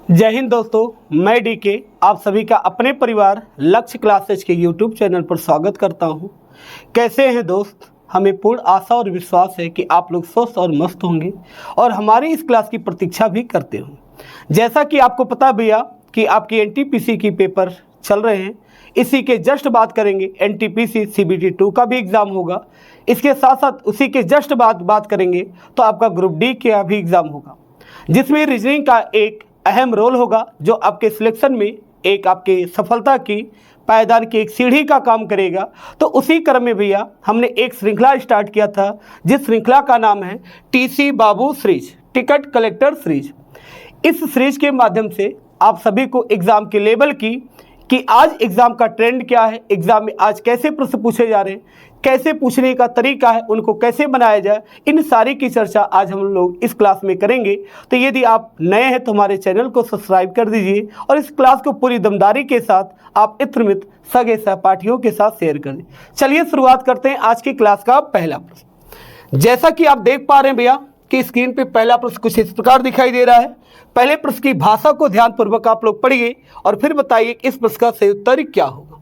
जय हिंद दोस्तों, मैं डीके आप सभी का अपने परिवार लक्ष्य क्लासेज के यूट्यूब चैनल पर स्वागत करता हूं। कैसे हैं दोस्त? हमें पूर्ण आशा और विश्वास है कि आप लोग स्वस्थ और मस्त होंगे और हमारी इस क्लास की प्रतीक्षा भी करते हों। जैसा कि आपको पता भैया कि आपकी एनटीपीसी की पेपर चल रहे हैं, इसी के जस्ट बात करेंगे एनटीपीसी CBT 2 का भी एग्ज़ाम होगा। इसके साथ साथ उसी के जस्ट बात करेंगे तो आपका ग्रुप डी का भी एग्ज़ाम होगा, जिसमें रीजनिंग का एक अहम रोल होगा जो आपके सिलेक्शन में एक आपके सफलता की पायदान की एक सीढ़ी का काम करेगा। तो उसी क्रम में भैया हमने एक श्रृंखला स्टार्ट किया था, जिस श्रृंखला का नाम है TC बाबू सीरीज, टिकट कलेक्टर सीरीज। इस सीरीज के माध्यम से आप सभी को एग्ज़ाम के लेवल की कि आज एग्ज़ाम का ट्रेंड क्या है, एग्ज़ाम में आज कैसे प्रश्न पूछे जा रहे हैं, कैसे पूछने का तरीका है, उनको कैसे बनाया जाए, इन सारी की चर्चा आज हम लोग इस क्लास में करेंगे। तो यदि आप नए हैं तो हमारे चैनल को सब्सक्राइब कर दीजिए और इस क्लास को पूरी दमदारी के साथ आप इत्र मित्र सगे सहपाठियों के साथ शेयर कर दें। चलिए शुरुआत करते हैं आज की क्लास का पहला प्रश्न। जैसा कि आप देख पा रहे हैं भैया कि स्क्रीन पे पहला प्रश्न कुछ इस प्रकार दिखाई दे रहा है। पहले प्रश्न की भाषा को ध्यानपूर्वक आप लोग पढ़िए और फिर बताइए इस प्रश्न का सही उत्तर क्या होगा।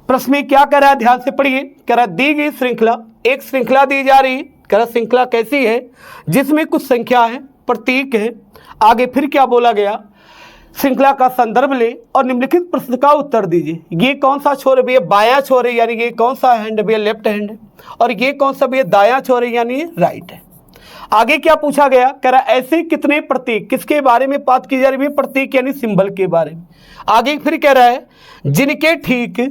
प्रश्न में क्या कह रहा है, ध्यान से पढ़िए। कह रहा दी गई श्रृंखला, एक श्रृंखला दी जा रही है। कह रहा श्रृंखला कैसी है, जिसमें कुछ संख्या है, प्रतीक है। आगे फिर क्या बोला गया, श्रृंखला का संदर्भ ले और निम्नलिखित प्रश्न का उत्तर दीजिए। ये कौन सा छोर है भैया, बायां छोर है, यानी ये कौन सा हैंड है भैया, लेफ्ट हैंड है। और ये कौन सा भैया, दायां छोर है, यानी ये राइट है। आगे क्या पूछा गया, कह रहा ऐसे कितने प्रतीक, किसके बारे में बात की जा रही है, प्रतीक यानी सिंबल के बारे में। आगे फिर कह रहा है जिनके ठीक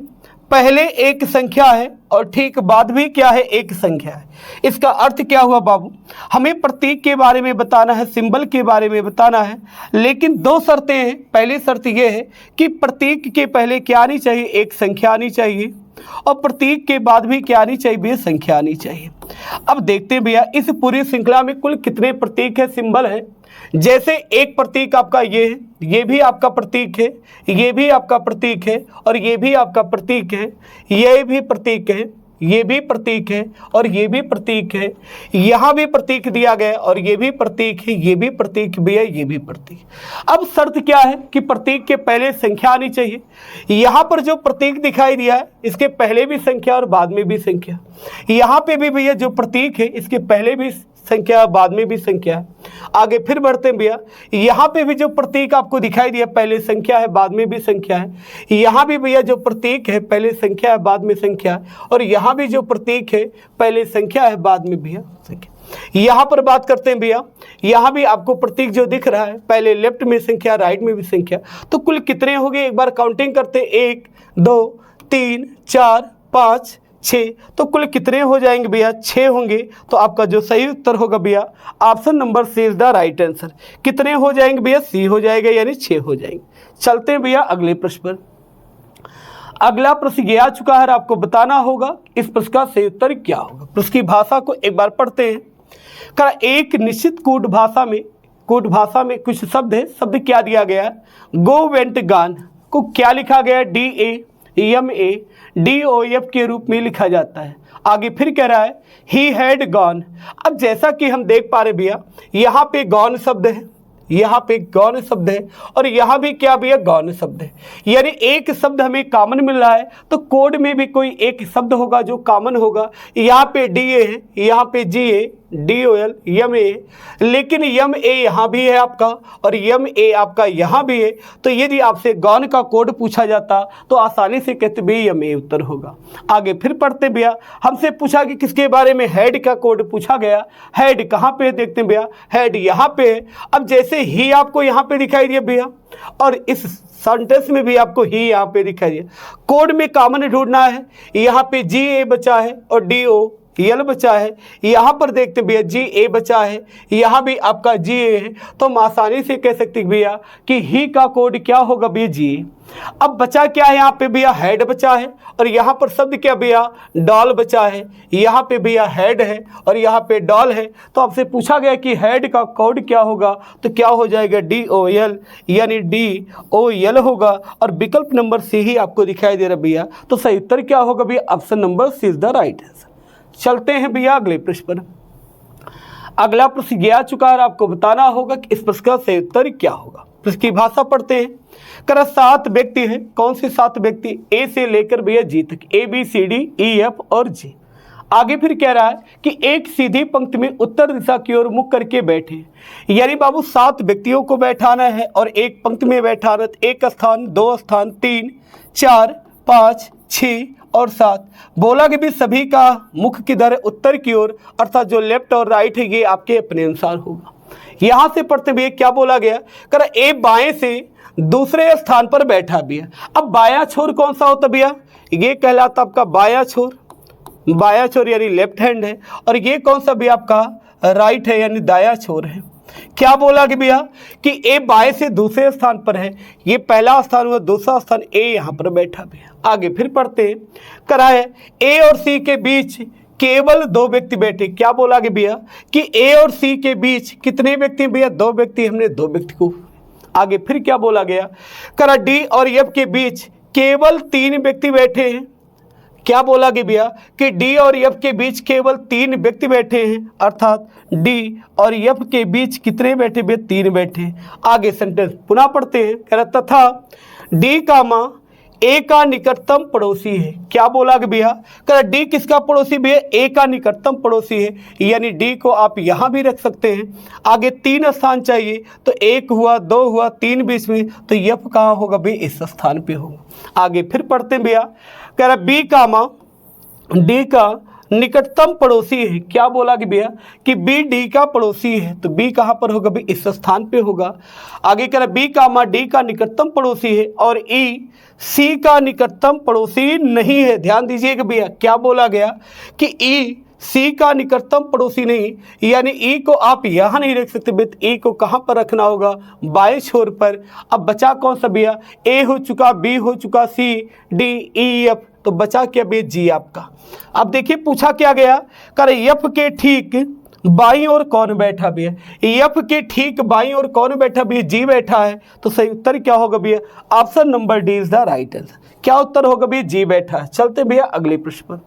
पहले एक संख्या है और ठीक बाद भी क्या है, एक संख्या है। इसका अर्थ क्या हुआ बाबू, हमें प्रतीक के बारे में बताना है, सिंबल के बारे में बताना है, लेकिन दो शर्तें हैं। पहली शर्त यह है कि प्रतीक के पहले क्या आनी चाहिए, एक संख्या आनी चाहिए, और प्रतीक के बाद भी क्या आनी चाहिए भैया, संख्या आनी चाहिए। अब देखते हैं भैया इस पूरी श्रृंखला में कुल कितने प्रतीक है, सिंबल है। जैसे एक प्रतीक आपका ये है, ये भी आपका प्रतीक है, ये भी आपका प्रतीक है, और ये भी आपका प्रतीक है, ये भी प्रतीक है, ये भी प्रतीक है, और ये भी प्रतीक है। यहाँ भी प्रतीक दिया गया और ये भी प्रतीक है, ये भी प्रतीक भी है, ये भी प्रतीक। अब शर्त क्या है कि प्रतीक के पहले संख्या आनी चाहिए। यहाँ पर जो प्रतीक दिखाई दिया है इसके पहले भी संख्या और बाद में भी संख्या। यहाँ पे भी भैया जो प्रतीक है इसके पहले भी संख्या, बाद में भी संख्या है। आगे फिर बढ़ते हैं भैया, यहाँ पे भी जो प्रतीक आपको दिखाई दिया पहले संख्या है, बाद में भी संख्या है। यहाँ भी भैया जो प्रतीक है पहले संख्या है, बाद में संख्या है, और यहाँ भी जो प्रतीक है पहले संख्या है, बाद में भैया संख्या। यहाँ पर बात करते हैं भैया, यहाँ भी आपको प्रतीक जो दिख रहा है पहले लेफ्ट में संख्या, राइट में भी संख्या। तो कुल कितने हो गए, एक बार काउंटिंग करते हैं, 1 2 3 4 5 6। तो कुल कितने हो जाएंगे भैया, 6 होंगे। तो आपका जो सही उत्तर होगा भैया option number C is the right answer. कितने हो जाएंगे भैया, सी हो जाएगा, यानी 6 हो जाएंगे। चलते हैं भैया अगले प्रश्न पर। अगला प्रश्न ये आ चुका है, आपको बताना होगा इस प्रश्न का सही उत्तर क्या होगा। प्रश्न की भाषा को एक बार पढ़ते हैं। का एक निश्चित कूट भाषा में कुछ शब्द है। शब्द क्या दिया गया है, गो वेंट गान को क्या लिखा गया है, DAMADOF के रूप में लिखा जाता है। आगे फिर कह रहा है ही हैड गॉन। अब जैसा कि हम देख पा रहे भैया यहाँ पे गॉन शब्द है, यहाँ पे गौन शब्द है, और यहाँ भी क्या भैया, गौन शब्द है। यानी एक शब्द हमें कॉमन मिल रहा है, तो कोड में भी कोई एक शब्द होगा जो कॉमन होगा। यहाँ पे DA है, यहाँ पे GA, DOL, MA, लेकिन MA यहाँ भी है आपका और MA आपका यहाँ भी है। तो यदि आपसे गौन का कोड पूछा जाता तो आसानी से कहते भी MA उत्तर होगा। आगे फिर पढ़ते भैया, हमसे पूछा कि किसके बारे में, हेड का कोड पूछा गया। हेड कहाँ पे देखते हैं भैया, हेड यहाँ पे है। अब जैसे ही आपको यहाँ पे दिखाई दिया भैया, और इस सेंटेंस में भी आपको ही यहाँ पे दिखाई दिया। कोड में कॉमन ढूंढना है, यहाँ पे GA बचा है और DOL बचा है। यहाँ पर देखते भैया GA बचा है, यहाँ भी आपका GA है। तो हम आसानी से कह सकते हैं भैया कि ही का कोड क्या होगा भैया, GA। अब बचा क्या है, यहाँ पे भैया हेड बचा है, और यहाँ पर शब्द क्या भैया, डॉल बचा है। यहाँ पे भैया हेड है और यहाँ पे डॉल है। तो आपसे पूछा गया कि हेड का कोड क्या होगा, तो क्या हो जाएगा, DOL, यानी DOL होगा। और विकल्प नंबर सी ही आपको दिखाई दे रहा भैया। तो सही उत्तर क्या होगा भैया, option number C is the right answer. चलते हैं भैया अगले प्रश्न पर। अगला प्रश्न ये आ चुका है, आपको बताना होगा कि इस प्रश्न का सही उत्तर क्या होगा। प्रश्न की भाषा पढ़ते हैं। करा 7 व्यक्ति हैं। कौन से 7 व्यक्ति? ए से लेकर भैया जी तक, ABCDEF और जी। आगे फिर कह रहा है कि एक सीधी पंक्ति में उत्तर दिशा की ओर मुख करके बैठे, यानी बाबू 7 व्यक्तियों को बैठाना है और एक पंक्ति में बैठाना है। 1 स्थान, 2 स्थान, 3, 4, 5, 6 और 7। बोला कि भी सभी का मुख किधर है? उत्तर की ओर, अर्थात जो लेफ्ट और राइट है ये आपके अपने अनुसार होगा। यहां से पढ़ते हुए क्या बोला गया? करा ए बाएं से दूसरे स्थान पर बैठा भी है। अब बायां छोर कौन सा होता भैया? ये कहलाता आपका बायां छोर, बायां छोर यानी लेफ्ट हैंड है। और ये कौन सा भी आपका राइट है यानी दायां छोर है। क्या बोला कि भैया कि ए बाएं से दूसरे स्थान पर है, ये पहला स्थान हुआ, दूसरा स्थान ए यहां पर बैठा भी है। आगे फिर पढ़ते हैं। कराए ए और सी के बीच केवल 2 व्यक्ति बैठे। क्या बोला कि भैया कि ए और सी के बीच कितने व्यक्ति? भैया 2 व्यक्ति, हमने 2 व्यक्ति को। आगे फिर क्या बोला गया? करा डी और एफ के बीच केवल 3 व्यक्ति बैठे हैं। क्या बोला कि भैया कि डी और एफ के बीच केवल 3 व्यक्ति बैठे हैं, अर्थात डी और एफ के बीच कितने बैठे? भैया 3 बैठे। आगे सेंटेंस पुनः पढ़ते हैं। कह रहा तथा डी कामा ए का निकटतम पड़ोसी है। क्या बोला कि भैया? कह डी किसका पड़ोसी? भैया ए का निकटतम पड़ोसी है, यानी डी को आप यहां भी रख सकते हैं। आगे 3 स्थान चाहिए तो 1 हुआ, 2 हुआ, 3 बीच में, तो एफ कहाँ होगा? भैया इस स्थान पे होगा। आगे फिर पढ़ते हैं भैया। कह रहा बी कामा डी का निकटतम पड़ोसी है। क्या बोला कि भैया कि बी डी का पड़ोसी है, तो बी कहाँ पर होगा? भी इस स्थान पे होगा। आगे कह रहा बी कामा डी का निकटतम पड़ोसी है और ई सी का निकटतम पड़ोसी नहीं है। ध्यान दीजिएगा भैया, क्या बोला गया कि ई सी का निकटतम पड़ोसी नहीं, यानी ई को आप यहाँ नहीं रख सकते, बेटा ई को कहाँ पर रखना होगा? बाएं छोर पर। अब बचा कौन सा भैया? ए हो चुका, बी हो चुका, सी, डी, ई, एफ, तो बचा क्या भैया? जी आपका। अब देखिए पूछा क्या गया? कर एफ के ठीक बाईं ओर कौन बैठा भी है? एफ के ठीक बाईं ओर कौन बैठा भी है? जी बैठा है। तो सही उत्तर क्या होगा भैया? Option number D is the right answer. क्या उत्तर होगा भैया? जी बैठा है। चलते भैया अगले प्रश्न पर।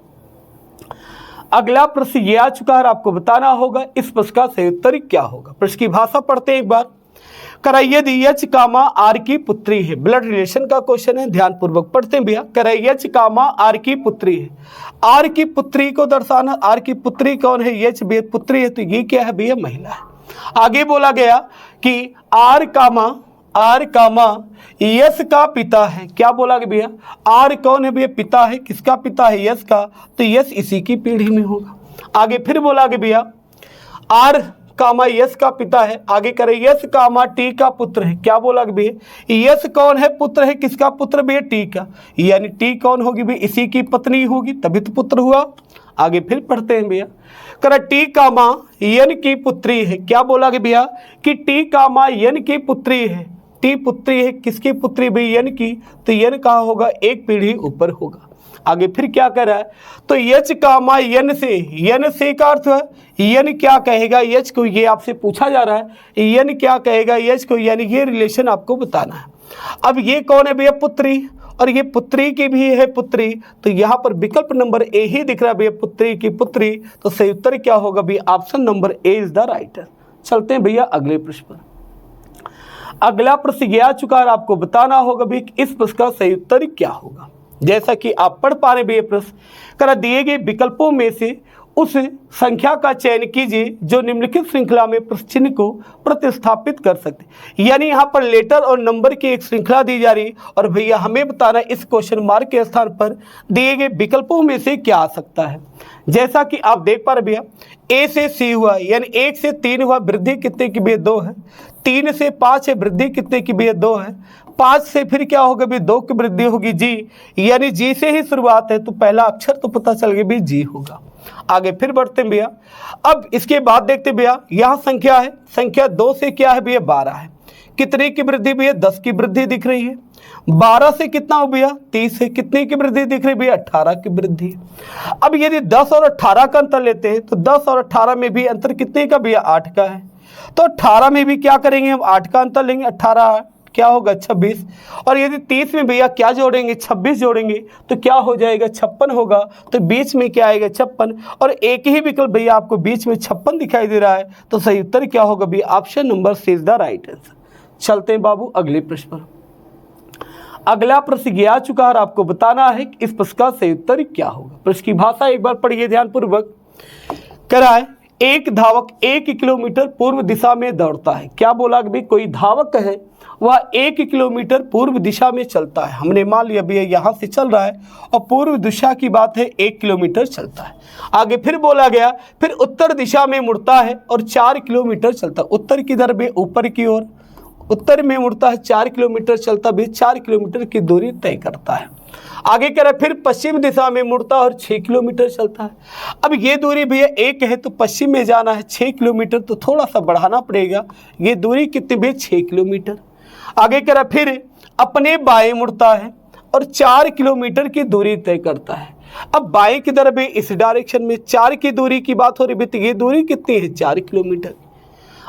अगला प्रश्न ये आ चुका है, आपको बताना होगा इस प्रश्न का सही उत्तर क्या होगा। प्रश्न की भाषा पढ़ते हैं एक बार। करैयच कामा आर की पुत्री है। ब्लड रिलेशन का क्वेश्चन है, ध्यान पूर्वक पढ़ते हैं भैया। करैयच कामा आर की पुत्री है। आर की पुत्री को दर्शाना। आर की पुत्री कौन है? यच भी पुत्री है, तो ये क्या है भैया? महिला है। आगे बोला गया कि आर कामा यश का पिता है। क्या बोला कि भैया आर कौन है भैया? पिता है। किसका पिता है? यश का, तो यश इसी की पीढ़ी में होगा। आगे फिर बोला कि भैया आर कामा यश का पिता है। आगे करे यश कामा टी का पुत्र है। क्या बोला कि भैया यश कौन है? पुत्र है। किसका पुत्र भैया? टी का, यानी टी कौन होगी भैया? इसी की पत्नी होगी, तभी तो पुत्र हुआ। आगे फिर पढ़ते हैं भैया। करा टी कामा यन की पुत्री है। क्या बोला कि भैया कि टी कामा यन की पुत्री है। टी पुत्री है, किसकी पुत्री भैया? यन की, तो यन कहाँ होगा? एक पीढ़ी ऊपर होगा। आगे फिर क्या कर रहा है? तो यच कामा यन से का अर्थ है यन क्या कहेगा यच को, ये आपसे पूछा जा रहा है यन क्या कहेगा यच को, यानी ये रिलेशन आपको बताना है। अब ये कौन है भैया? पुत्री, और ये पुत्री की भी है पुत्री, तो यहाँ पर विकल्प नंबर ए ही दिख रहा है भैया, पुत्री की पुत्री। तो सही उत्तर क्या होगा भैया? Option number A is the right. चलते हैं भैया अगले प्रश्न पर। अगला प्रश्न ये आ चुका है, आपको बताना होगा भी इस प्रश्न का सही उत्तर क्या होगा। जैसा कि आप पढ़ पा रहे भी ये प्रश्न, करा दिए गए विकल्पों में से उस संख्या का चयन कीजिए जो निम्नलिखित श्रृंखला में प्रश्न चिन्ह को प्रतिस्थापित कर सकते। यानी यहाँ पर लेटर और नंबर की एक श्रृंखला दी जा रही, और भैया हमें बताना इस क्वेश्चन मार्क के स्थान पर दिए गए विकल्पों में से क्या आ सकता है। जैसा कि आप देख पा रहे भैया ए से सी हुआ, यानी 1 से 3 हुआ, वृद्धि कितने की भैया? 2 है। 3 से 5 है, वृद्धि कितने की भैया? 2 है। 5 से फिर क्या होगा भैया? 2 की वृद्धि होगी जी, यानी जी से ही शुरुआत है, तो पहला अक्षर तो पता चल गया भी जी होगा। आगे फिर बढ़ते हैं भैया। अब इसके बाद देखते भैया यहाँ संख्या है, संख्या 2 से क्या है भैया? 12 है। कितने की वृद्धि भैया? 10 की वृद्धि दिख रही है। 12 से कितना हो भैया? 30 है। कितने की वृद्धि दिख रही है भैया? 18 की वृद्धि। अब यदि 10 और 18 का अंतर लेते हैं तो 10 और 18 में भी अंतर कितने का भैया? 8 का है। तो 18 में भी क्या करेंगे हम? 8 का अंतर लेंगे। 18 क्या होगा? 26। और यदि 30 में भैया क्या जोड़ेंगे? 26 जोड़ेंगे, तो क्या हो जाएगा? 56 होगा। तो बीच में क्या आएगा? 56। और एक ही विकल्प भैया आपको बीच में 56 दिखाई दे रहा है, तो सही उत्तर क्या होगा भैया? Option number C is the right answer. चलते हैं बाबू अगले प्रश्न पर। अगला प्रश्न ये आ चुका है और आपको बताना है कि इस प्रश्न का सही उत्तर क्या होगा। प्रश्न की भाषा एक बार पढ़िए ध्यानपूर्वक। करा है, एक धावक 1 किलोमीटर पूर्व दिशा में दौड़ता है। क्या बोला कि भाई कोई धावक है वह 1 किलोमीटर पूर्व दिशा में चलता है। हमने मान लिया भैया यहाँ से चल रहा है और पूर्व दिशा की बात है 1 किलोमीटर चलता है। आगे फिर बोला गया फिर उत्तर दिशा में मुड़ता है और 4 किलोमीटर चलता है। उत्तर किधर में? ऊपर की ओर। उत्तर में मुड़ता है, 4 किलोमीटर चलता भी 4 किलोमीटर की दूरी तय करता है। आगे कह रहा है फिर पश्चिम दिशा में मुड़ता है और 6 किलोमीटर चलता है। अब ये दूरी भैया 1 है तो पश्चिम में जाना है 6 किलोमीटर, तो थोड़ा सा बढ़ाना पड़ेगा। ये दूरी कितनी भी? 6 किलोमीटर। आगे कह रहा है फिर अपने बाएं मुड़ता है और 4 किलोमीटर की दूरी तय करता है। अब बाएं की तरफ इस डायरेक्शन में 4 की दूरी की बात हो रही है, तो ये दूरी कितनी है? 4 किलोमीटर।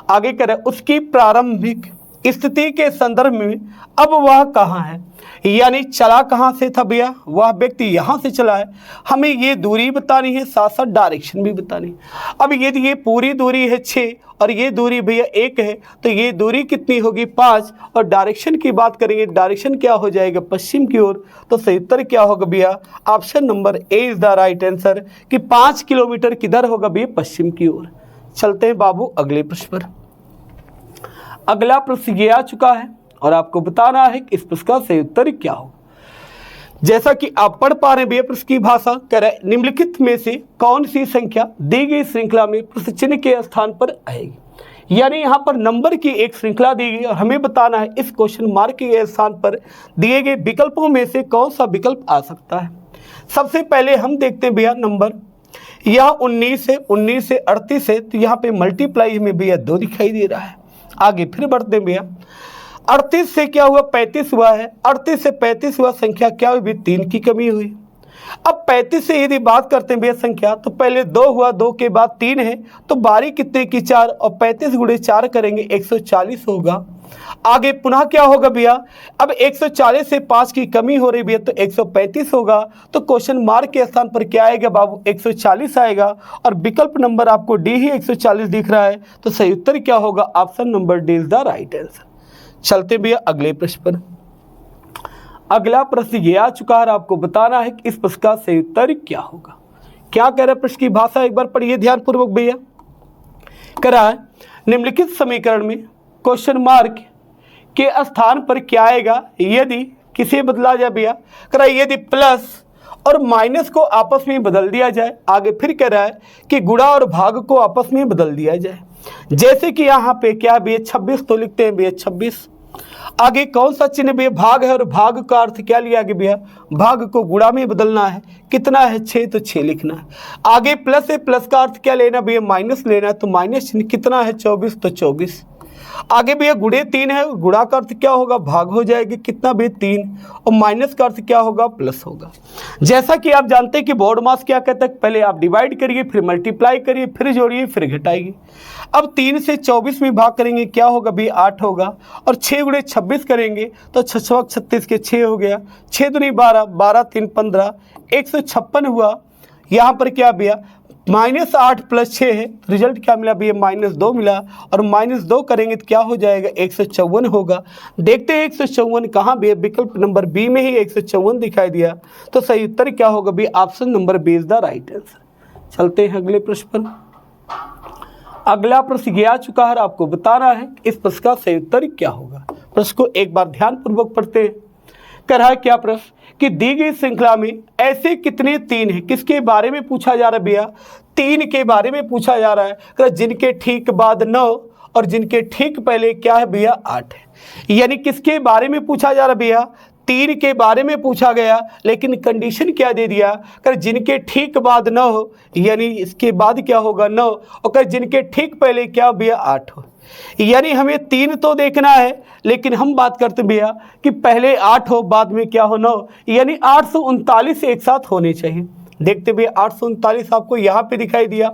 आगे कह रहा है उसकी प्रारंभिक स्थिति के संदर्भ में अब वह कहाँ है, यानी चला कहाँ से था भैया? वह व्यक्ति यहाँ से चला है। हमें ये दूरी बतानी है, साथ साथ डायरेक्शन भी बतानी है। अब यदि ये पूरी दूरी है 6 और ये दूरी भैया 1 है, तो ये दूरी कितनी होगी? 5। और डायरेक्शन की बात करेंगे, डायरेक्शन क्या हो जाएगा? पश्चिम की ओर। तो सही उत्तर क्या होगा भैया? Option number A is the right answer कि 5 किलोमीटर किधर होगा भैया? पश्चिम की ओर। चलते हैं बाबू अगले प्रश्न पर। अगला प्रश्न ये आ चुका है और आपको बताना है कि इस प्रश्न का सही उत्तर क्या हो। जैसा कि आप पढ़ पा रहे हैं प्रश्न की भाषा, कह रहे निम्नलिखित में से कौन सी संख्या दी गई श्रृंखला में प्रश्न चिन्ह के स्थान पर आएगी। यानी यहाँ पर नंबर की एक श्रृंखला दी गई और हमें बताना है इस क्वेश्चन मार्क के स्थान पर दिए गए विकल्पों में से कौन सा विकल्प आ सकता है। सबसे पहले हम देखते हैं भैया नंबर, यह 19 से 38 है, तो यहाँ पे मल्टीप्लाई में भैया 2 दिखाई दे रहा है। आगे फिर बढ़ते हैं भैया, 38 से क्या हुआ? 35 हुआ है। 38 से 35 हुआ, संख्या क्या हुई? 3 की कमी हुई। अब 35 से यदि बात करते हैं भैया संख्या, तो पहले 2 हुआ, 2 के बाद 3 है, तो बारी कितने की? 4, और 35 गुणे 4 करेंगे 140 होगा। आगे पुनः क्या होगा भैया? अब 140 से 5 की कमी हो रही भैया, तो 135 होगा। तो क्वेश्चन मार्क के स्थान पर क्या आएगा बाबू? 140 आएगा। और विकल्प नंबर आपको डी ही 140 दिख रहा है, तो सही उत्तर क्या होगा? Option number D is the right answer. चलते भैया अगले प्रश्न पर। अगला प्रश्न ये आ चुका है, आपको बताना है कि इस प्रश्न का सही उत्तर क्या होगा। क्या कह रहा है? प्रश्न की भाषा एक बार पढ़िए ध्यानपूर्वक भैया। कह रहा है निम्नलिखित समीकरण में क्वेश्चन मार्क के स्थान पर क्या आएगा यदि किसे बदला जाए भैया? कह रहा है यदि प्लस और माइनस को आपस में बदल दिया जाए। आगे फिर कह रहा है कि गुणा और भाग को आपस में बदल दिया जाए। जैसे कि यहाँ पे क्या है भैया? 26, तो लिखते हैं भैया 26। आगे कौन सा चिन्ह भैया? भाग है, और भाग का अर्थ क्या लिया गया भैया? भाग को गुणा में बदलना है। कितना है? 6, तो 6 लिखना है। आगे प्लस है, प्लस का अर्थ क्या लेना भैया? माइनस लेना है, तो माइनस चिन्ह। कितना है? 24, तो 24। आगे भैया गुणे 3 है, गुणा का अर्थ क्या होगा? भाग हो जाएगी। कितना भी? 3, और माइनस का अर्थ क्या होगा? प्लस होगा। जैसा कि आप जानते हैं कि बोर्ड मास क्या कहता है, पहले आप डिवाइड करिए, फिर मल्टीप्लाई करिए, फिर जोड़िए, फिर घटाइए। अब 3 से 24 में भाग करेंगे, क्या होगा भैया? 8 होगा। और 6 गुणे 26 करेंगे तो 6 36 के 6 हो गया। 6 दूनी 12, 12 3 15, 156 हुआ। यहाँ पर क्या भैया? -8 + 6 है, रिजल्ट क्या मिला भैया? -2 मिला। और -2 करेंगे तो क्या हो जाएगा? 154 होगा। देखते हैं 154 कहाँ भैया? विकल्प नंबर बी में ही 154 दिखाई दिया, तो सही उत्तर क्या होगा भैया? Option number B is the right answer. चलते हैं अगले प्रश्न पर। अगला प्रश्न ये आ चुका है, आपको बताना है इस प्रश्न का सही उत्तर क्या होगा। प्रश्न को एक बार ध्यानपूर्वक पढ़ते हैं। कह रहा है क्या प्रश्न कि दी गई श्रृंखला में ऐसे कितने 3 हैं? किसके बारे में पूछा जा रहा है भैया? 3 के बारे में पूछा जा रहा है। जिनके ठीक बाद 9 और जिनके ठीक पहले क्या है भैया? 8 है। यानी किसके बारे में पूछा जा रहा है भैया? 3 के बारे में पूछा गया, लेकिन कंडीशन क्या दे दिया? कर जिनके ठीक बाद 9 हो, यानी इसके बाद क्या होगा? 9, और कर जिनके ठीक पहले क्या भैया? 8 हो। यानी हमें 3 तो देखना है, लेकिन हम बात करते भैया कि पहले 8 हो, बाद में क्या हो? 9, यानी 839 एक साथ होने चाहिए। देखते भैया 839 आपको यहाँ पे दिखाई दिया।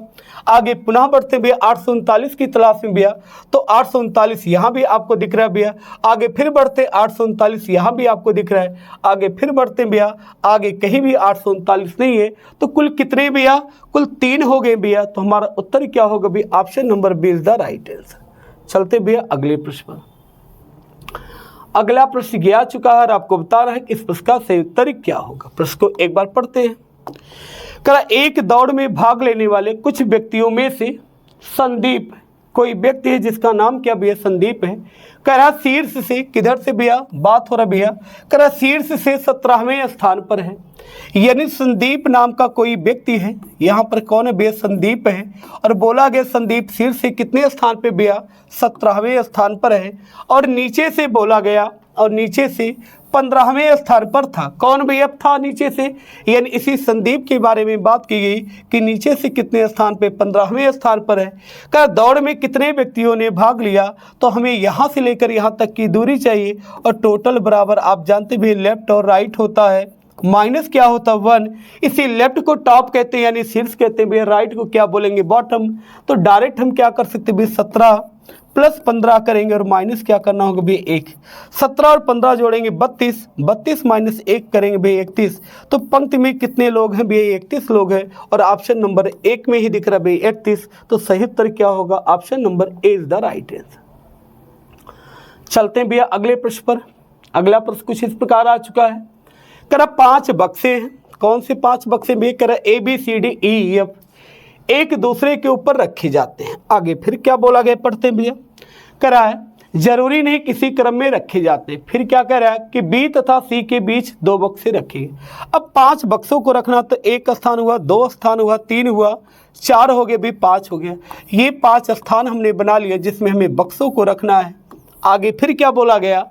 आगे पुनः बढ़ते भैया 839 की तलाश में भैया, तो 839 यहाँ भी आपको दिख रहा है भैया। आगे फिर बढ़ते 839 यहाँ भी आपको दिख रहा है। आगे फिर बढ़ते भैया, आगे कहीं भी 839 नहीं है, तो कुल कितने भैया? कुल 3 हो गए भैया। तो हमारा उत्तर क्या होगा भैया? Option number B is the right answer. चलते भैया अगले प्रश्न पर। अगला प्रश्न ये आ चुका है और आपको बताना है कि इस प्रश्न का सही उत्तर क्या होगा। प्रश्न को एक बार पढ़ते हैं। कह एक दौड़ में भाग लेने वाले कुछ व्यक्तियों में से संदीप, कोई व्यक्ति है जिसका नाम क्या भैया संदीप है, कह रहा शीर्ष से, किधर से भैया बात हो रहा भैया, कह रहा शीर्ष से 17वें स्थान पर है। यानी संदीप नाम का कोई व्यक्ति है, यहाँ पर कौन है भैया संदीप है, और बोला गया संदीप शीर्ष से कितने स्थान पे भैया 17वें स्थान पर है, और नीचे से बोला गया और नीचे से 15वें स्थान पर था। कौन भैया था नीचे से, यानी इसी संदीप के बारे में बात की गई कि नीचे से कितने स्थान पे 15वें स्थान पर है। क्या दौड़ में कितने व्यक्तियों ने भाग लिया, तो हमें यहाँ से लेकर यहाँ तक की दूरी चाहिए, और टोटल बराबर आप जानते भी लेफ्ट और राइट होता है, माइनस क्या होता है 1। इसी लेफ्ट को टॉप कहते हैं यानी शीर्ष कहते हैं भैया, राइट को क्या बोलेंगे बॉटम। तो डायरेक्ट हम क्या कर सकते हैं भैया 17 प्लस 15 करेंगे और माइनस क्या करना होगा भैया 1। 17 और 15 जोड़ेंगे 32, 32 माइनस 1 करेंगे भैया 31। तो पंक्ति में कितने लोग हैं भैया 31 लोग हैं, और ऑप्शन नंबर 1 में ही दिख रहा है भैया 31। तो सही उत्तर क्या होगा, option number A is the right answer. चलते हैं भैया अगले प्रश्न पर। अगला प्रश्न कुछ इस प्रकार आ चुका है। कह रहा 5 बक्से हैं। कौन से 5 बक्से भैया, कह रहा ABCDEF एक दूसरे के ऊपर रखे जाते हैं। आगे फिर क्या बोला गया पढ़ते हैं भैया, कह रहा है जरूरी नहीं किसी क्रम में रखे जाते हैं। फिर क्या कह रहा है कि B तथा C के बीच 2 बक्से रखे। अब 5 बक्सों को रखना, तो 1 स्थान हुआ, 2 स्थान हुआ, 3 हुआ, 4 हो गए भी, 5 हो गया। ये 5 स्थान हमने बना लिया जिसमें हमें बक्सों को रखना है। आगे फिर क्या बोला गया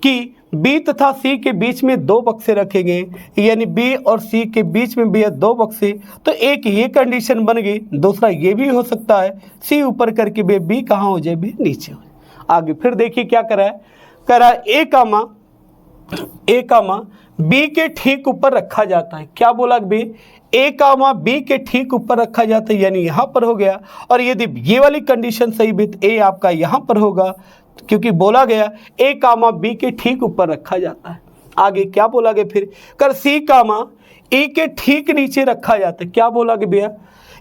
कि B तथा C के बीच में 2 बक्से रखे गए, यानी B और C के बीच में भी है 2 बक्से। तो एक ये कंडीशन बन गई, दूसरा ये भी हो सकता है C ऊपर करके B कहाँ हो जाए, B नीचे हो जाए। आगे फिर देखिए क्या कर रहा है, कह रहा है A कामा B के ठीक ऊपर रखा जाता है। क्या बोला B, A कामा B के ठीक ऊपर रखा जाता है, यानी यहाँ पर हो गया। और यदि ये वाली कंडीशन सही भी तो A आपका यहाँ पर होगा, क्योंकि बोला गया A कामा B के ठीक ऊपर रखा जाता है। आगे क्या बोला गया फिर, कर C कामा E के ठीक नीचे रखा जाता है। क्या बोला गया भैया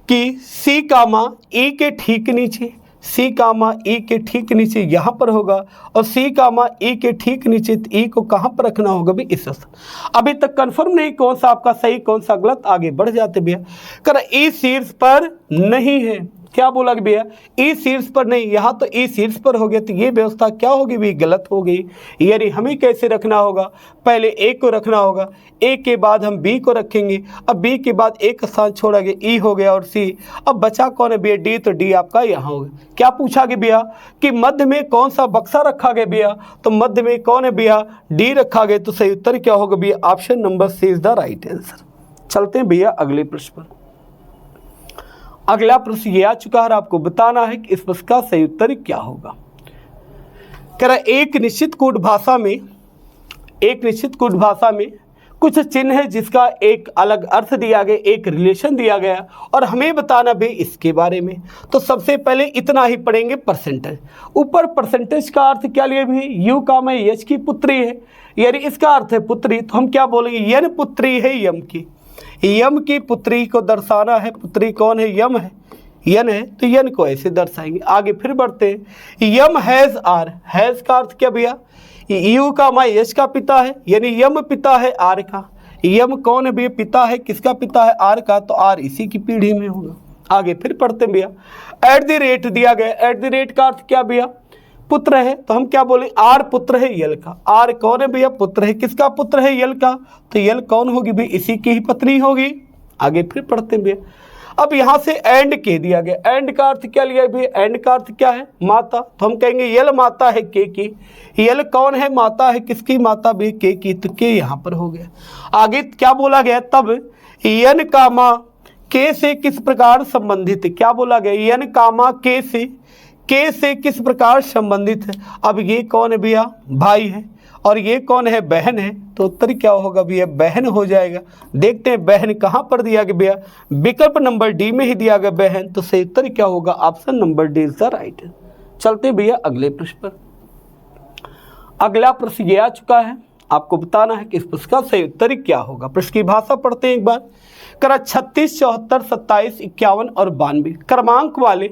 कि C कामा E के ठीक नीचे, C कामा E के ठीक नीचे यहाँ पर होगा, और C कामा E के ठीक नीचे E को कहाँ पर रखना होगा भी, इस स्थान। अभी तक कंफर्म नहीं कौन सा आपका सही कौन सा गलत, आगे बढ़ जाते भैया। कर E शीर्ष पर नहीं है। क्या बोला कि भैया E शीर्ष पर नहीं, यहाँ तो E शीर्ष पर हो गया, तो ये व्यवस्था क्या होगी भी, गलत हो गई। यानी हमें कैसे रखना होगा, पहले A को रखना होगा, A के बाद हम B को रखेंगे, अब B के बाद एक स्थान छोड़ेंगे, E हो गया और C। अब बचा कौन है भैया D, तो D आपका यहाँ होगा। क्या पूछा गया भैया कि मध्य में कौन सा बक्सा रखा गया भैया, तो मध्य में कौन है भैया D रखा गया। तो सही उत्तर क्या होगा भैया, option number C is the right answer. चलते हैं भैया अगले प्रश्न पर। अगला प्रश्न ये आ चुका है, आपको बताना है कि इस प्रश्न का सही उत्तर क्या होगा। कह रहा एक निश्चित कूट भाषा में कुछ चिन्ह है जिसका एक अलग अर्थ दिया गया, एक रिलेशन दिया गया, और हमें बताना भी इसके बारे में। तो सबसे पहले इतना ही पढ़ेंगे परसेंटेज। ऊपर परसेंटेज का अर्थ क्या लिया भी, यू का मैं यश की पुत्री है, यानी इसका अर्थ है पुत्री। तो हम क्या बोलेंगे, यन पुत्री है यम की, यम की पुत्री को दर्शाना है। पुत्री कौन है, यम है, यन है, तो यन को ऐसे दर्शाएंगे। आगे फिर बढ़ते हैं। यम हैज आर, हैज का अर्थ क्या भैया, यू का माँ यश का पिता है, यानी यम पिता है आर का। यम कौन है भैया, पिता है, किसका पिता है, आर का, तो आर इसी की पीढ़ी में होगा। आगे फिर पढ़ते हैं भैया। एट द रेट दिया गया, एट द रेट का अर्थ क्या भैया, पुत्र है, तो हम क्या बोले, आर पुत्र है यल का। आर कौन है भैया, पुत्र है, किसका पुत्र है, यल का, तो यल कौन होगी भाई, इसी की ही पत्नी होगी। आगे फिर पढ़ते हैं भैया। अब यहाँ से एंड कह दिया गया, एंड का अर्थ क्या लिया भैया, एंड का अर्थ क्या है, माता। तो हम कहेंगे यल माता है के की, यल कौन है, माता है, किसकी, माता भी के की, तो के यहाँ पर हो गया। आगे क्या बोला गया, तब यन कामा के से किस प्रकार संबंधित है। क्या बोला गया, यन कामा के से किस प्रकार संबंधित है। अब ये कौन है भैया, भाई है, और ये कौन है, बहन है, तो उत्तर क्या होगा भैया, बहन हो जाएगा। देखते हैं बहन कहाँ पर दिया गया भैया, विकल्प नंबर डी में ही दिया गया बहन। तो सही उत्तर क्या होगा, option number D is the right. चलते भैया अगले प्रश्न पर। अगला प्रश्न ये आ चुका है, आपको बताना है कि इस प्रश्न का सही उत्तर क्या होगा। प्रश्न की भाषा पढ़ते हैं एक बार। करा 36, 74, 27, 51 और 92 क्रमांक वाले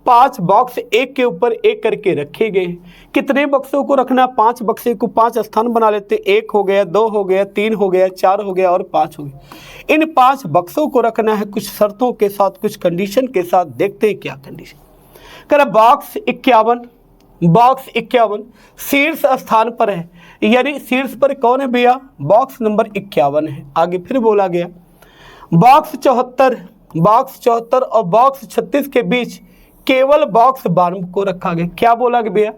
5 बॉक्स एक के ऊपर एक करके रखे गए हैं। कितने बक्सों को रखना? 5 बक्से को 5 स्थान बना लेते। 1 हो गया, 2 हो गया, 3 हो गया, 4 हो गया और 5 हो गया। इन 5 बक्सों को रखना है कुछ शर्तों के साथ, कुछ कंडीशन के साथ। देखते हैं क्या कंडीशन। कह बॉक्स 51 शीर्ष स्थान पर है, यानी शीर्ष पर कौन है भैया? बॉक्स नंबर 51 है। आगे फिर बोला गया बॉक्स 74 और बॉक्स 36 के बीच केवल बॉक्स 92 को रखा गया। क्या बोला गया भैया?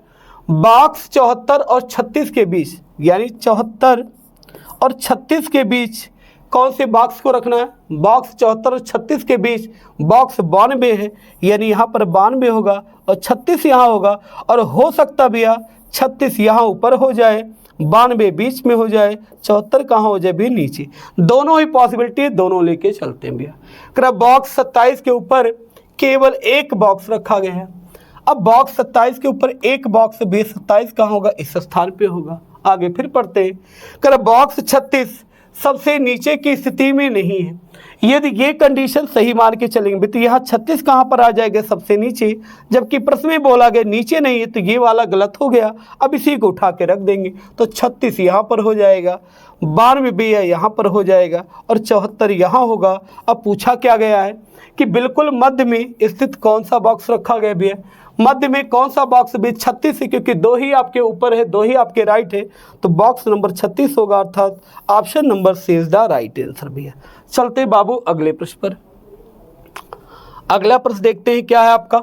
बॉक्स 74 और 36 के बीच, यानी 74 और 36 के बीच कौन से बॉक्स को रखना है? बॉक्स 74 और 36 के बीच बॉक्स 92 है, यानी यहाँ पर 92 होगा और 36 यहाँ होगा। और हो सकता भैया 36 यहाँ ऊपर हो जाए, 92 बीच में हो जाए, 74 कहाँ हो जाए भी? नीचे। दोनों ही पॉसिबिलिटी, दोनों लेके चलते हैं भैया। कर बॉक्स 27 के ऊपर केवल एक बॉक्स रखा गया है। अब बॉक्स 27 के ऊपर एक बॉक्स भी, 27 कहाँ होगा? इस स्थान पे होगा। आगे फिर पढ़ते हैं। कर बॉक्स 36 सबसे नीचे की स्थिति में नहीं है। यदि ये कंडीशन सही मान के चलेंगे तो यहाँ 36 कहाँ पर आ जाएगा? सबसे नीचे। जबकि प्रश्न में बोला गया नीचे नहीं है, तो ये वाला गलत हो गया। अब इसी को उठा के रख देंगे तो 36 यहाँ पर हो जाएगा, 92 भी यहाँ पर हो जाएगा और 74 यहाँ होगा। अब पूछा क्या गया है कि बिल्कुल मध्य में स्थित कौन सा बॉक्स रखा गया भैया? मध्य में कौन सा बॉक्स भी? 36 है, क्योंकि 2 ही आपके ऊपर है, 2 ही आपके राइट है, तो बॉक्स नंबर 36 होगा, अर्थात option number C is the right answer भैया। चलते बाबू अगले प्रश्न पर। अगला प्रश्न देखते हैं क्या है आपका।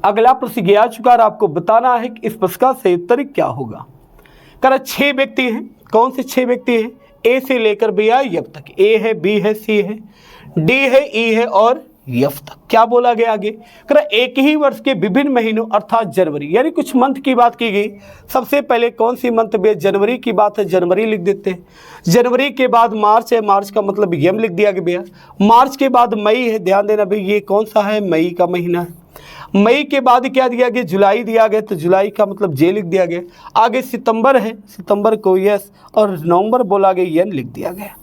अगला प्रश्न ये आ चुका है, आपको बताना है कि इस प्रश्न का सही उत्तर क्या होगा। कह रहा 6 व्यक्ति हैं। कौन से 6 व्यक्ति हैं? ए से लेकर भैया एफ तक। ए है, बी है, सी है, डी है, ई है और एफ तक। क्या बोला गया आगे? कह रहा एक ही वर्ष के विभिन्न महीनों अर्थात जनवरी, यानी कुछ मंथ की बात की गई। सबसे पहले कौन सी मंथ भैया? जनवरी की बात है, जनवरी लिख देते हैं। जनवरी के बाद मार्च है, मार्च का मतलब यम लिख दिया गया भैया। मार्च के बाद मई है, ध्यान देना भाई ये कौन सा है? मई का महीना है। मई के बाद क्या दिया गया? जुलाई दिया गया, तो जुलाई का मतलब जे लिख दिया गया। आगे सितंबर है, सितंबर को यस, और नवंबर बोला गया एन लिख दिया गया।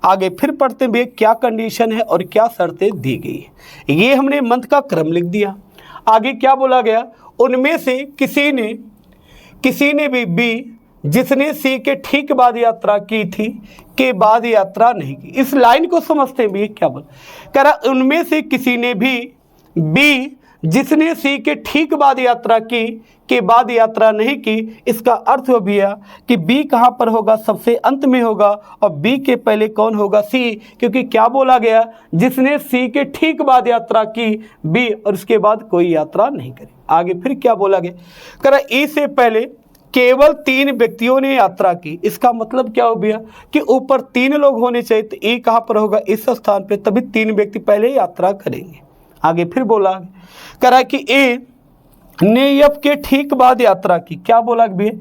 आगे फिर पढ़ते हैं क्या कंडीशन है और क्या शर्तें दी गई है। ये हमने मंथ का क्रम लिख दिया। आगे क्या बोला गया? उनमें से किसी ने भी बी जिसने सी के ठीक बाद यात्रा की थी के बाद यात्रा नहीं की। इस लाइन को समझते हैं भी क्या बोला? कह रहा उनमें से किसी ने भी बी जिसने सी के ठीक बाद यात्रा की के बाद यात्रा नहीं की। इसका अर्थ हो गया कि बी कहाँ पर होगा? सबसे अंत में होगा, और बी के पहले कौन होगा? सी, क्योंकि क्या बोला गया? जिसने सी के ठीक बाद यात्रा की बी, और उसके बाद कोई यात्रा नहीं करी। आगे फिर क्या बोला गया? कह रहा ई से पहले केवल 3 व्यक्तियों ने यात्रा की। इसका मतलब क्या हो गया कि ऊपर 3 लोग होने चाहिए, तो ई कहाँ पर होगा? इस स्थान पे, तभी 3 व्यक्ति पहले यात्रा करेंगे। आगे फिर बोला कह रहा कि ए ने एफ के ठीक बाद यात्रा की। क्या बोला भैया?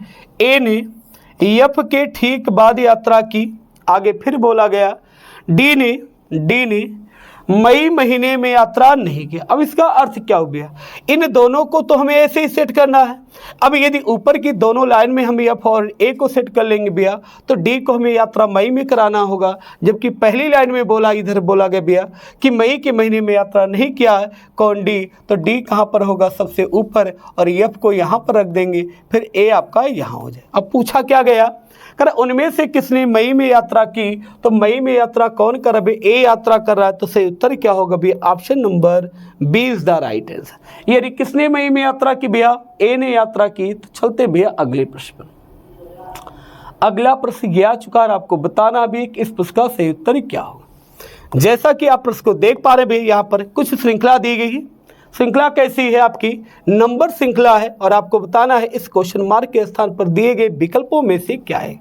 ए ने एफ के ठीक बाद यात्रा की। आगे फिर बोला गया डी ने मई महीने में यात्रा नहीं की। अब इसका अर्थ क्या हो गया? इन दोनों को तो हमें ऐसे ही सेट करना है। अब यदि ऊपर की दोनों लाइन में हम एफ और ए को सेट कर लेंगे भैया, तो डी को हमें यात्रा मई में कराना होगा। जबकि पहली लाइन में बोला, इधर बोला गया भैया कि मई के महीने में यात्रा नहीं किया है, कौन? डी। तो डी कहाँ पर होगा? सबसे ऊपर, और एफ को यहाँ पर रख देंगे, फिर ए आपका यहाँ हो जाए। अब पूछा क्या गया? कर उनमें से किसने मई में यात्रा की? तो मई में यात्रा कौन कर रहा है? ए यात्रा कर रहा है, तो सही उत्तर क्या होगा भैया? Option number B is the right answer. यानी किसने मई में यात्रा की भैया? ए ने यात्रा की। तो चलते भैया अगले प्रश्न पर। अगला प्रश्न ये आ चुका है, आपको बताना भी कि इस प्रश्न का सही उत्तर क्या होगा। जैसा कि आप प्रश्न को देख पा रहे भैया, यहाँ पर कुछ श्रृंखला दी गई है। श्रृंखला कैसी है? आपकी नंबर श्रृंखला है, और आपको बताना है इस क्वेश्चन मार्क के स्थान पर दिए गए विकल्पों में से क्या है।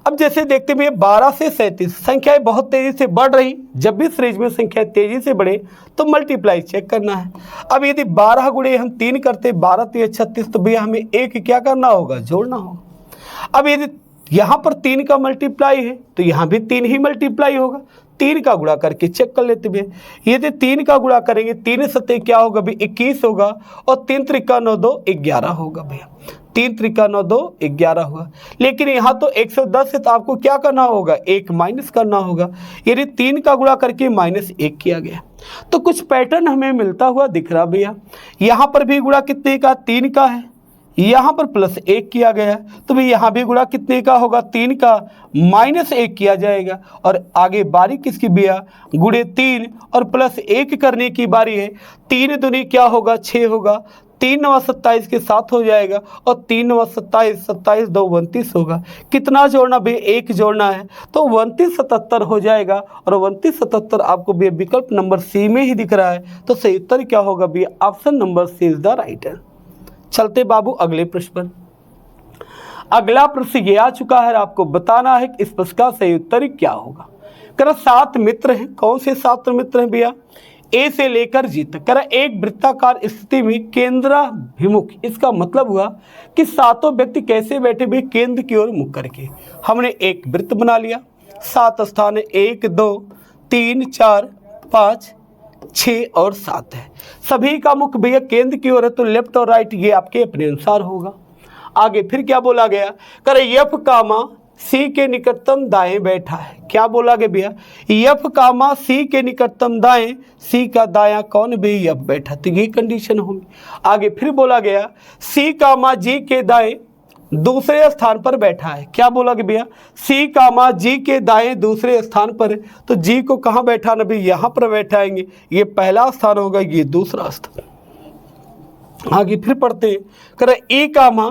अब जैसे देखते हैं 12 से 37 संख्याएं बहुत तेजी से बढ़ रही। जब भी सीरीज में संख्या तेजी से बढ़े तो मल्टीप्लाई चेक करना है। अब यदि 12 गुणे हम 3 करते, 12 3 36, तो भैया हमें एक क्या करना होगा? जोड़ना होगा। अब यदि यहाँ पर 3 का मल्टीप्लाई है तो यहाँ भी 3 ही मल्टीप्लाई होगा, 3 का गुणा करके चेक कर लेते भैया। यदि 3 का गुणा करेंगे 3 सत्ते क्या होगा भी 21 होगा और 3 त्रिका 9 2 11 होगा भैया। 3 त्रिका 9 2 11 हुआ। लेकिन यहाँ तो 110 है तो आपको क्या करना होगा, 1 माइनस करना होगा। यदि 3 का गुणा करके -1 किया गया तो कुछ पैटर्न हमें मिलता हुआ दिख रहा भैया। यहाँ पर भी गुणा कितने का, 3 का है, यहाँ पर +1 किया गया है तो भाई यहाँ भी गुणा कितने का होगा, 3 का -1 किया जाएगा। और आगे बारी किसकी भैया, गुणे 3 और +1 करने की बारी है। 3 दूनी क्या होगा, 6 होगा। 3 9 27 के साथ हो जाएगा और 3 9 27, 27 2 29 होगा। कितना जोड़ना भैया, 1 जोड़ना है तो 29 77 हो जाएगा। और 29 77 आपको भैया विकल्प नंबर सी में ही दिख रहा है तो सही उत्तर क्या होगा भैया, option number C is the right answer. चलते बाबू अगले प्रश्न पर। अगला प्रश्न ये आ चुका है, आपको बताना है कि इस प्रश्न का सही उत्तर क्या होगा। करा 7 मित्र हैं, कौन से 7 मित्र हैं भैया, ए से लेकर जी तक। करा एक वृत्ताकार स्थिति में केंद्राभिमुख, इसका मतलब हुआ कि 7 व्यक्ति कैसे बैठे हुए, केंद्र की ओर मुख करके। हमने एक वृत्त बना लिया, 7 स्थान है, 1 2 3 4 5 6 और 7 है। सभी का मुख भैया केंद्र की ओर है तो लेफ्ट और राइट ये आपके अपने अनुसार होगा। आगे फिर क्या बोला गया, करे एफ कामा सी के निकटतम दाएं बैठा है। क्या बोला गया भैया, एफ कामा सी के निकटतम दाएं, सी का दायां कौन भी एफ बैठा, तो ये कंडीशन होगी। आगे फिर बोला गया सी कामा जी के दाएं दूसरे स्थान पर बैठा है। क्या बोला गया भैया, सी कामा जी के दाएं दूसरे स्थान पर है तो जी को कहाँ बैठाना भी, यहाँ पर बैठाएंगे। ये पहला स्थान होगा, ये दूसरा स्थान। आगे फिर पढ़ते हैं, करे ई कामा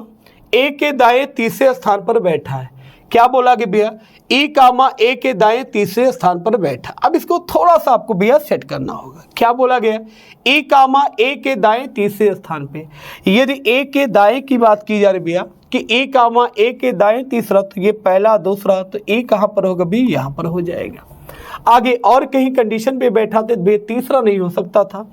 ए के दाएं तीसरे स्थान पर बैठा है। क्या बोला कि भैया, ई कामा ए के दाएं तीसरे स्थान पर बैठा। अब इसको थोड़ा सा आपको भैया सेट करना होगा। क्या बोला गया, ई कामा ए के दाएं तीसरे स्थान पे। यदि ए के दाएं की बात की जा रही भैया कि ई कामा ए के दाएं तीसरा, तो ये पहला दूसरा, तो ई कहाँ पर होगा भी, यहाँ पर हो जाएगा। आगे और कहीं कंडीशन पे बैठा थे बे तीसरा नहीं हो सकता था।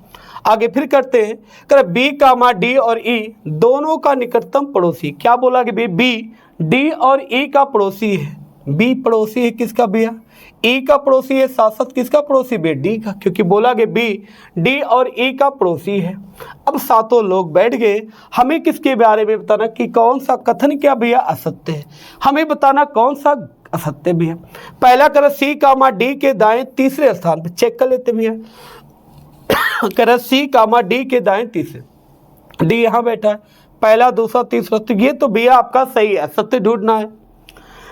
आगे फिर करते हैं, कर बी कामा डी और ई दोनों का निकटतम पड़ोसी। क्या बोला कि बी डी और ई का पड़ोसी है। बी पड़ोसी है किसका भैया, ई का पड़ोसी है, साथ साथ किसका पड़ोसी भैया, डी का, क्योंकि बोला कि बी डी और ई का पड़ोसी है। अब 7 लोग बैठ गए, हमें किसके बारे में बताना कि कौन सा कथन क्या भैया असत्य है, हमें बताना कौन सा असत्य भैया। पहला कर सी कामा डी के दाएं तीसरे स्थान पर, चेक कर लेते भैया। कर सी कामा डी के दाएं तीसरे, डी यहाँ बैठा है, पहला दूसरा तीसरा, तो ये तो भैया आपका सही है, सत्य ढूंढना है।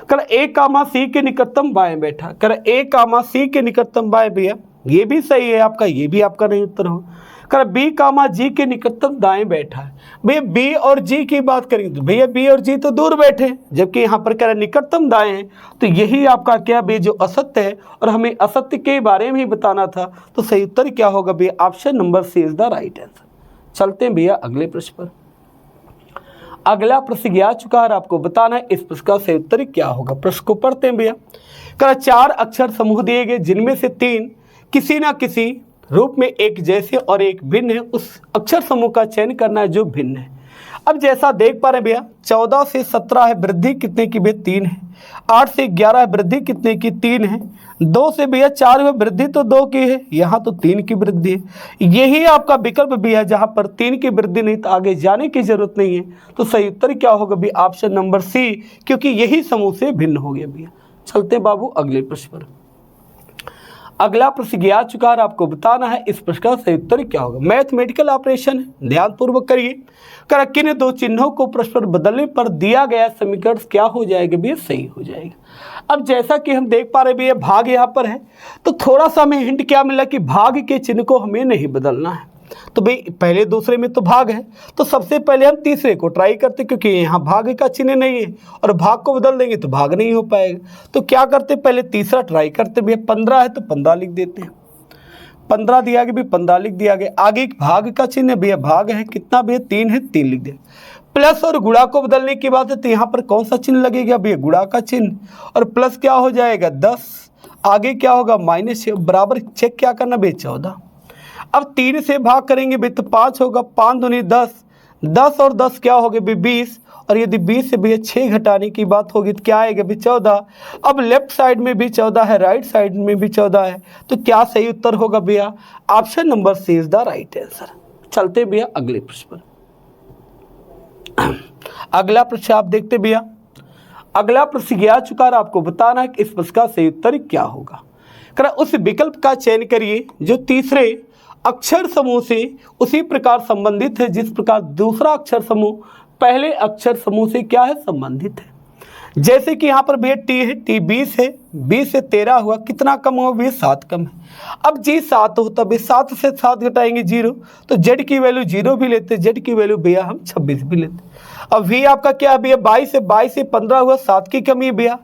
कर ए कामा सी के निकटतम बाएं बैठा, कर ए कामा सी के निकटतम बाएं भैया, ये भी सही है आपका, ये भी आपका नहीं उत्तर हो। कर बी कामा जी के निकटतम दाएं बैठा है। भैया बी और जी की बात करेंगे तो भैया बी और जी तो दूर बैठे, जबकि यहाँ पर कह रहे निकटतम दाएं हैं, तो यही आपका क्या भैया जो असत्य है, और हमें असत्य के बारे में ही बताना था, तो सही उत्तर क्या होगा भैया, option number C is the right answer. चलते हैं भैया अगले प्रश्न पर। अगला प्रश्न आ चुका है, आपको बताना है इस प्रश्न का सही उत्तर क्या होगा। प्रश्न को पढ़ते हैं भैया। कह 4 अक्षर समूह दिए गए जिनमें से 3 किसी न किसी रूप में एक जैसे और एक भिन्न है, उस अक्षर समूह का चयन करना है जो भिन्न है। अब जैसा देख पा रहे हैं भैया, 14 से 17 है, वृद्धि कितने की भैया 3 है। 8 से 11 है, वृद्धि कितने की 3 है। 2 से भैया 4 है, वृद्धि तो 2 की है, यहाँ तो 3 की वृद्धि है। यही आपका विकल्प भी है जहाँ पर 3 की वृद्धि नहीं, तो आगे जाने की जरूरत नहीं है। तो सही उत्तर क्या होगा भैया, ऑप्शन नंबर सी, क्योंकि यही समूह से भिन्न हो गया भैया। चलते बाबू अगले प्रश्न पर। अगला प्रश्न आ चुका है, आपको बताना है इस प्रश्न का सही उत्तर क्या होगा। मैथमेटिकल ऑपरेशन है, ध्यानपूर्वक करिए। कर किन 2 चिन्हों को परस्पर बदलने पर दिया गया समीकरण क्या हो जाएगा भैया, सही हो जाएगा। अब जैसा कि हम देख पा रहे भैया, भाग यहाँ पर है, तो थोड़ा सा हमें हिंट क्या मिला कि भाग के चिन्ह को हमें नहीं बदलना है। तो भाई पहले दूसरे में तो भाग है, तो सबसे पहले हम तीसरे को ट्राई करते, क्योंकि यहाँ भाग का चिन्ह नहीं है और भाग को बदल देंगे तो भाग नहीं हो पाएगा। तो क्या करते, पहले तीसरा ट्राई करते। भैया 15 है तो 15 लिख देते हैं, 15 दिया गया भी 15 लिख दिया गया। आगे भाग का चिन्ह भैया भाग है, कितना भैया 3 है, 3 लिख दिया। प्लस और गुणा को बदलने की बात है तो यहाँ पर कौन सा चिन्ह लगेगा भैया, गुणा का चिन्ह, और प्लस क्या हो जाएगा 10, आगे क्या होगा माइनस, बराबर चेक क्या करना भैया 14। अब 3 से भाग करेंगे भैया तो 5 होगा, 5 दूनी 10, 10 और 10 क्या हो गया भी 20, और यदि 20 से भैया 6 घटाने की बात होगी तो क्या आएगा भी 14। अब लेफ्ट साइड में भी 14 है, राइट साइड में भी 14 है, तो क्या सही उत्तर होगा भैया? Option number C is the right answer. चलते भैया अगले प्रश्न पर। अगला प्रश्न आप देखते भैया, अगला प्रश्न ये आ चुका है, आपको बताना है कि इस प्रश्न का सही उत्तर क्या होगा। उस विकल्प का चयन करिए जो तीसरे अक्षर समूह से उसी प्रकार संबंधित है जिस प्रकार दूसरा अक्षर समूह पहले अक्षर समूह से क्या है, संबंधित है। जैसे कि यहाँ पर भैया टी है, टी 20 है, 20 से 13 हुआ, कितना कम हुआ भैया? 7 कम है। अब जी 7 होता भैया, 7 से 7 घटाएंगे 0, तो जेड की वैल्यू 0 भी लेते, जेड की वैल्यू भैया हम 26 भी लेते। अब वी आपका क्या है भैया? 22 से 15 हुआ, 7 की कमी है भैया।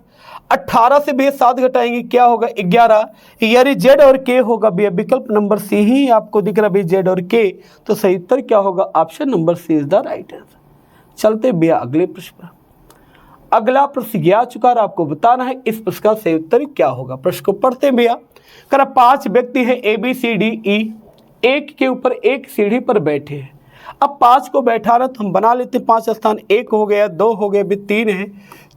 18 से भैया 7 घटाएंगे क्या होगा? 11, यानी जेड और के होगा भैया। विकल्प नंबर सी ही आपको दिख रहा है भैया, जेड और के, तो सही उत्तर क्या होगा? Option number C is the right answer. चलते भैया अगले प्रश्न पर। अगला प्रश्न ये आ चुका है, आपको बताना है इस प्रश्न का सही उत्तर क्या होगा। प्रश्न को पढ़ते भैया। 5 व्यक्ति है A B C D E, एक के ऊपर एक सीढ़ी पर बैठे हैं। अब 5 को बैठाना तो हम बना लेते हैं 5 स्थान, 1 हो गया, 2 हो गए, भी 3 है,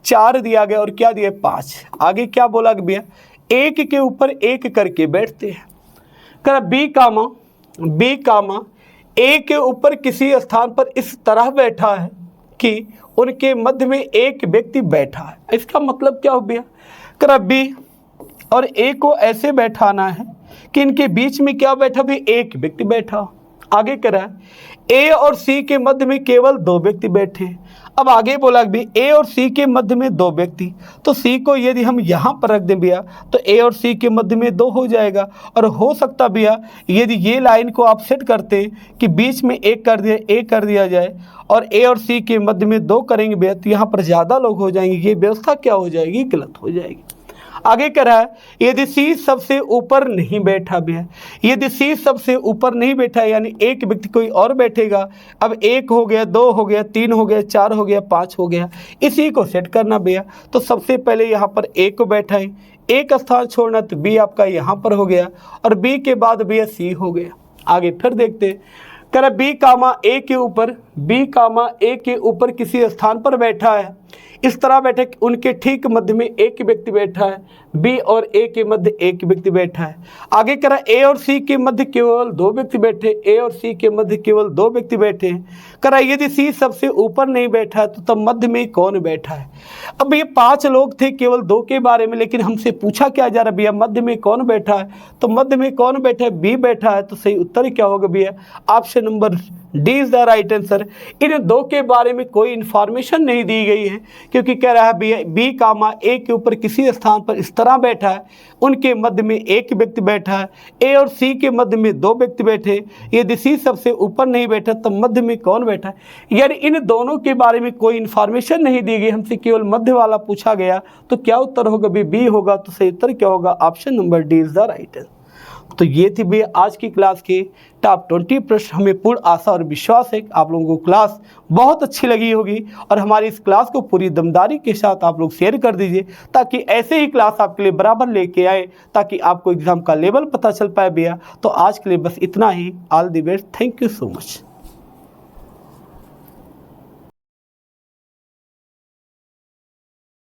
4 दिया गया और क्या दिया? 5। आगे क्या बोला भैया? एक के ऊपर एक करके बैठते हैं। बी कामा ए के ऊपर किसी स्थान पर इस तरह बैठा है कि उनके मध्य में एक व्यक्ति बैठा है। इसका मतलब क्या हो भैया? बी और ए को ऐसे बैठाना है कि इनके बीच में क्या बैठा भी? एक व्यक्ति बैठा। आगे करा ए और सी के मध्य में केवल 2 व्यक्ति बैठे। अब आगे बोला भी ए और सी के मध्य में 2 व्यक्ति, तो सी को यदि हम यहाँ पर रख दें भैया तो ए और सी के मध्य में 2 हो जाएगा। और हो सकता भैया यदि ये लाइन को आप सेट करते कि बीच में एक कर दिया जाए और ए और सी के मध्य में 2 करेंगे भैया तो यहाँ पर ज़्यादा लोग हो जाएंगे, ये व्यवस्था क्या हो जाएगी? गलत हो जाएगी। आगे कह रहा है यदि सी सबसे ऊपर नहीं बैठा भी है, यदि सी सबसे ऊपर नहीं बैठा है यानी एक व्यक्ति कोई और बैठेगा। अब 1 हो गया, 2 हो गया, 3 हो गया, 4 हो गया, 5 हो गया, इसी को सेट करना भैया। तो सबसे पहले यहाँ पर ए को बैठाएं, एक स्थान छोड़ना तो बी आपका यहाँ पर हो गया और बी के बाद भैया सी हो गया। आगे फिर देखते कर बी कामा ए के ऊपर किसी स्थान पर बैठा है, इस तरह बैठे उनके ठीक मध्य में एक व्यक्ति बैठा है, बी और ए के मध्य एक व्यक्ति बैठा है। आगे करा ए और सी के मध्य केवल 2 व्यक्ति बैठे, ए और सी के मध्य केवल 2 व्यक्ति बैठे हैं। करा यदि सी सबसे ऊपर नहीं बैठा तो तब मध्य में कौन बैठा है? अब ये 5 लोग थे केवल 2 के बारे में, लेकिन हमसे पूछा क्या जा रहा भैया? मध्य में कौन बैठा है? तो मध्य में कौन बैठा है? बी बैठा है, तो सही उत्तर क्या होगा भैया? Option number D is the right answer. इन 2 के बारे में कोई इंफॉर्मेशन नहीं दी गई है क्योंकि कह रहा है बी कामा ए के ऊपर किसी स्थान पर इस तरह बैठा है, उनके मध्य में एक व्यक्ति बैठा है, ए और सी के मध्य में 2 व्यक्ति बैठे, यदि सी सबसे ऊपर नहीं बैठा तो मध्य में कौन बैठा है? यानी इन दोनों के बारे में कोई इंफॉर्मेशन नहीं दी गई, हमसे केवल मध्य वाला पूछा गया, तो क्या उत्तर होगा? बी होगा, तो सही उत्तर क्या होगा? Option number D is the right answer. तो ये थी भैया आज की क्लास के टॉप 20 प्रश्न। हमें पूर्ण आशा और विश्वास है कि आप लोगों को क्लास बहुत अच्छी लगी होगी और हमारी इस क्लास को पूरी दमदारी के साथ आप लोग शेयर कर दीजिए ताकि ऐसे ही क्लास आपके लिए बराबर लेके आए ताकि आपको एग्ज़ाम का लेवल पता चल पाए भैया। तो आज के लिए बस इतना ही। All the best, thank you so much.